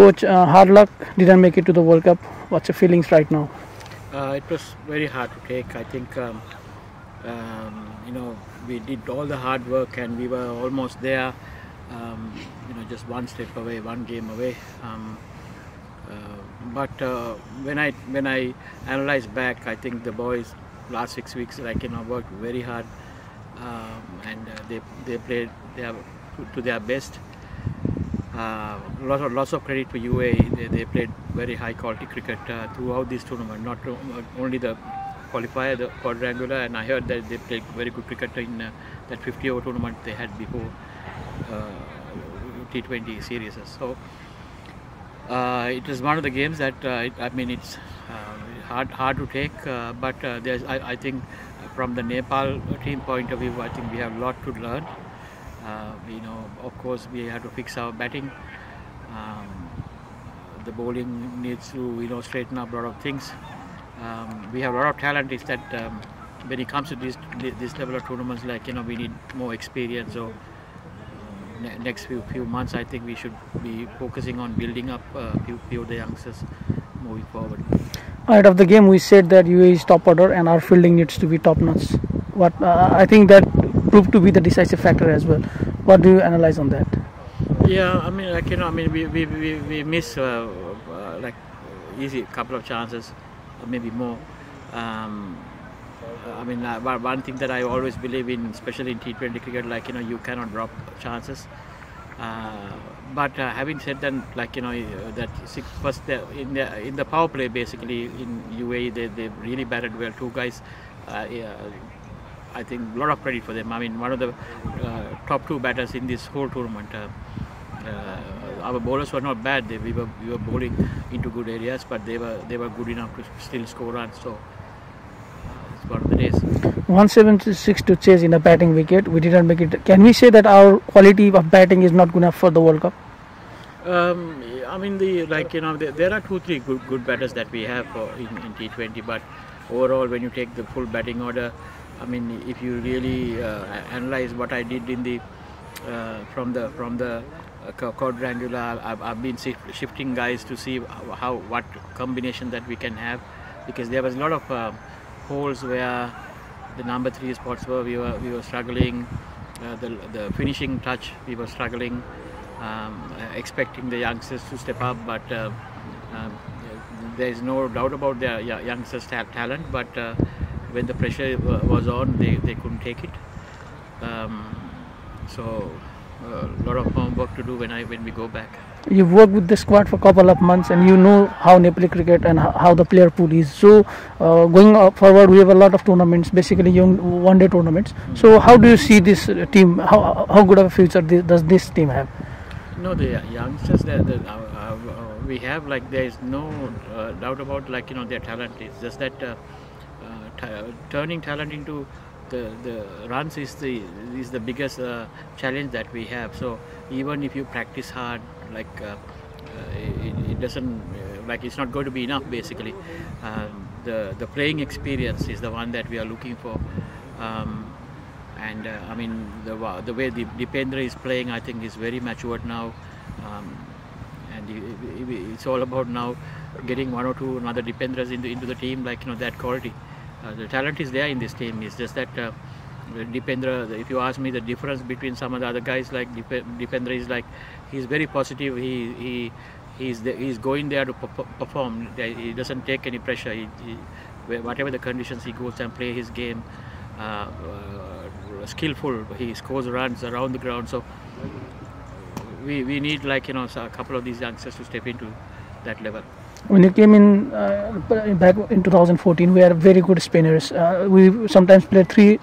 Coach, hard luck, didn't make it to the World Cup. What's your feelings right now? It was very hard to take. I think we did all the hard work and we were almost there. Just one step away, one game away. But when I analyze back, I think the boys last 6 weeks worked very hard, and they played to their best. Lots of credit for UAE. They played very high quality cricket throughout this tournament, not only the qualifier, the quadrangular, and I heard that they played very good cricket in that 50-over tournament they had before T20 series. So it was one of the games that it's hard to take, but I think from the Nepal team point of view, I think we have a lot to learn. Of course, we have to fix our batting. The bowling needs to straighten up a lot of things. We have a lot of talent. Is that when it comes to this level of tournaments, we need more experience. So next few months, I think we should be focusing on building up a few of the youngsters moving forward. Out of the game, we said that UAE is top order and our fielding needs to be top notch. I think that proved to be the decisive factor as well. What do you analyze on that? Yeah, we miss easy couple of chances, or maybe more. One thing that I always believe in, especially in T20 cricket, you cannot drop chances. But having said that, first in the power play, basically in UAE, they really batted well. Two guys, I think a lot of credit for them. One of the top two batters in this whole tournament. Our bowlers were not bad. We were bowling into good areas, but they were good enough to still score runs. So it's one of the days. 176 to chase in a batting wicket. We didn't make it. Can we say that our quality of batting is not good enough for the World Cup? There are 2-3 good batters that we have in T20, but overall, when you take the full batting order, if you really analyze what I did in the from the quadrangular, I've been shifting guys to see what combination that we can have, because there was a lot of holes where the number 3 spots we were struggling, the finishing touch we were struggling, expecting the youngsters to step up, but there is no doubt about their youngsters' talent, but when the pressure was on, they couldn't take it. So a lot of homework to do when we go back. You've worked with the squad for a couple of months and you know how Nepali cricket and how the player pool is. So going forward, we have a lot of tournaments, basically young one-day tournaments. So how do you see this team? How good of a future does this team have? No, the youngsters that we have, there is no doubt about their talent. It's just that turning talent into the runs is the biggest challenge that we have. So even if you practice hard, it doesn't it's not going to be enough. Basically, the playing experience is the one that we are looking for. The way Dipendra is playing, I think, is very matured now, and it's all about now getting one or two another Dipendras into the team, that quality. The talent is there in this team. It's just that Dipendra, if you ask me the difference between some of the other guys, Dipendra is he's very positive. He's going there to perform. He doesn't take any pressure. Whatever the conditions, he goes and play his game. Skillful. He scores runs around the ground. So we need a couple of these youngsters to step into that level. When you came in back in 2014, we had very good spinners. We sometimes played 3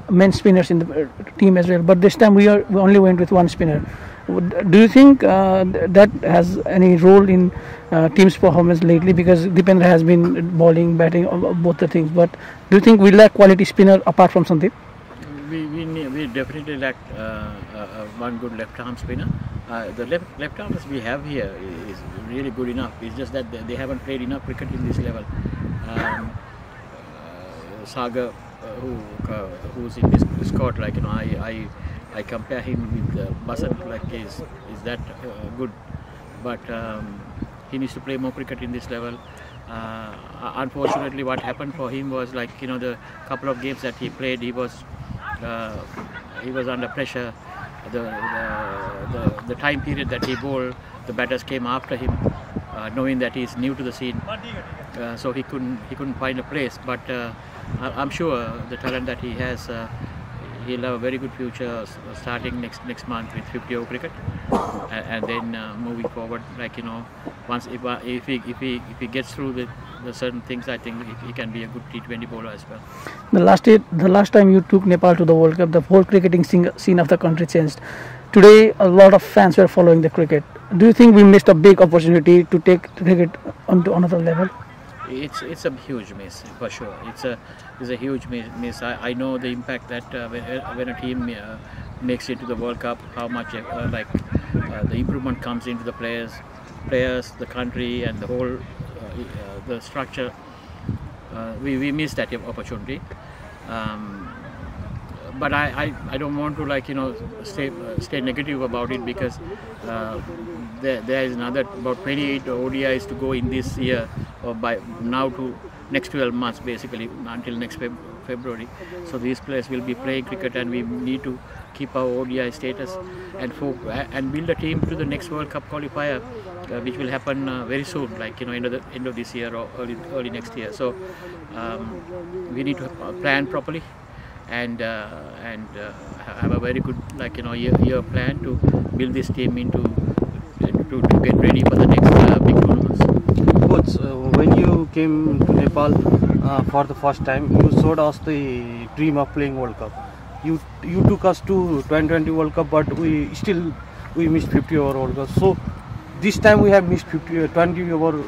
men spinners in the team as well. But this time we only went with 1 spinner. Do you think that has any role in team's performance lately? Because Dipendra has been bowling, batting, both the things. But do you think we lack quality spinner apart from Sandeep? We definitely lack one good left-arm spinner. The left-armers we have here is really good enough. It's just that they haven't played enough cricket in this level. Sagar, who's in this squad, I compare him with Basant, is that good. but he needs to play more cricket in this level. Unfortunately, what happened for him was, like, the couple of games that he played, he was under pressure. The time period that he bowled, the batters came after him, knowing that he's new to the scene, so he couldn't find a place. But I'm sure the talent that he has, he'll have a very good future starting next month with 50 over cricket, and then moving forward, like, once if he gets through the certain things, I think he can be a good T20 bowler as well. The last time you took Nepal to the World Cup, the whole cricketing scene of the country changed. Today, a lot of fans were following the cricket. Do you think we missed a big opportunity to take cricket onto another level? It's a huge miss, for sure. It's a huge miss. I know the impact that when a team makes it to the World Cup, how much the improvement comes into the players, the country, and the whole the structure. We missed that opportunity. But I don't want to stay negative about it, because there is another about 28 ODIs to go in this year, or by now to next 12 months basically, until next February. So these players will be playing cricket, and we need to keep our ODI status and build a team to the next World Cup qualifier, which will happen very soon, like end of this year or early next year. So we need to plan properly, and have a very good year plan to build this team to get ready for the next big tournaments. Coach, when you came to Nepal for the first time, you showed us the dream of playing World Cup. You took us to 2020 World Cup, but we missed 50 over World Cup. So this time we have missed 20 over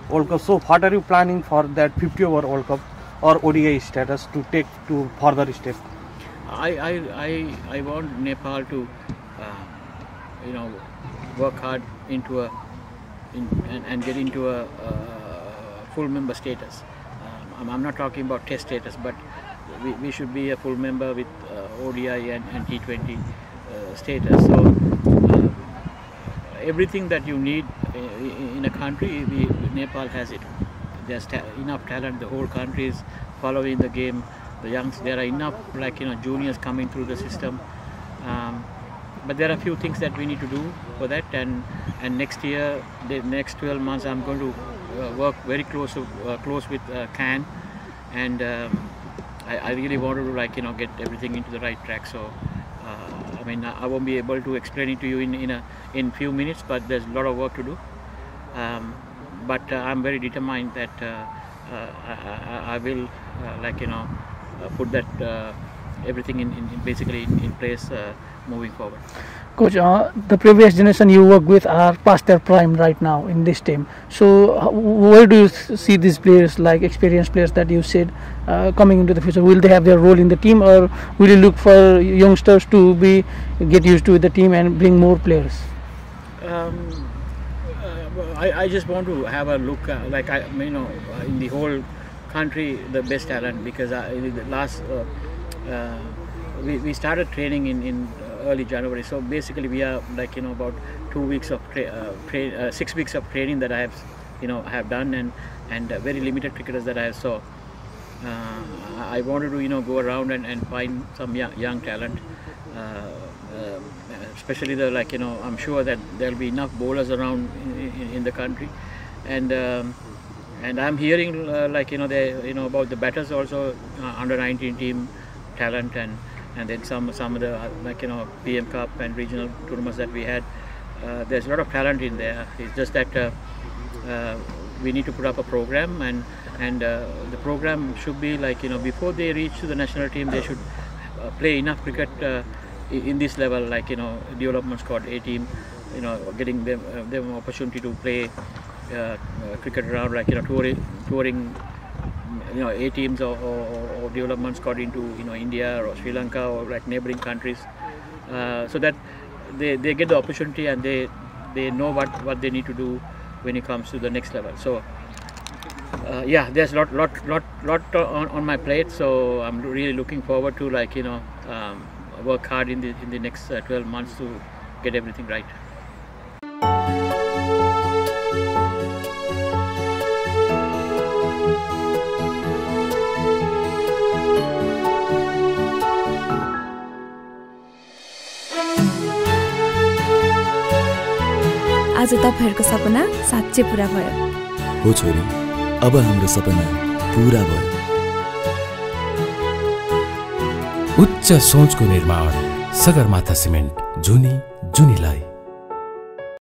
World Cup. So what are you planning for that 50 over World Cup or ODI status to take to further step? I want Nepal to work hard and get into a full member status. I'm not talking about test status, but we should be a full member with ODI and T20 status. So everything that you need in a country, Nepal has it. There's enough talent. The whole country is following the game. There are enough juniors coming through the system. But there are a few things that we need to do for that, and next year, the next 12 months, I'm going to work very close with CAN, and I really want to get everything into the right track. So I won't be able to explain it to you in few minutes, but there's a lot of work to do. But I'm very determined that I will put that everything in place moving forward. Coach, the previous generation you work with are past their prime right now in this team. So where do you see these players, like experienced players that you said, coming into the future? Will they have their role in the team, or will you look for youngsters to get used to the team and bring more players? I just want to have a look, in the whole country, the best talent, because in the last we started training in early January. So basically we are about 2 weeks of 6 weeks of training that I have done, and very limited cricketers that I saw. I wanted to go around and find some young talent, especially I'm sure that there'll be enough bowlers around in the country, and I'm hearing about the batters also, under 19 team talent, and then some of the PM Cup and regional tournaments that we had. There's a lot of talent in there. It's just that we need to put up a program, and the program should be before they reach to the national team, they should play enough cricket in this level, development squad, A team, getting them opportunity to play cricket around, touring A teams or development squad into India or Sri Lanka or neighboring countries, so that they get the opportunity, and they know what they need to do when it comes to the next level. So yeah, there's a lot on my plate, so I'm really looking forward to work hard in the next 12 months to get everything right. आज तपाईहरुको सपना साच्चै पूरा भयो। हो छोरी, अब हाम्रो सपना पूरा भयो। उच्च सोचको निर्माण, सगरमाथा सिमेन्ट, जुनी जुनीलाई।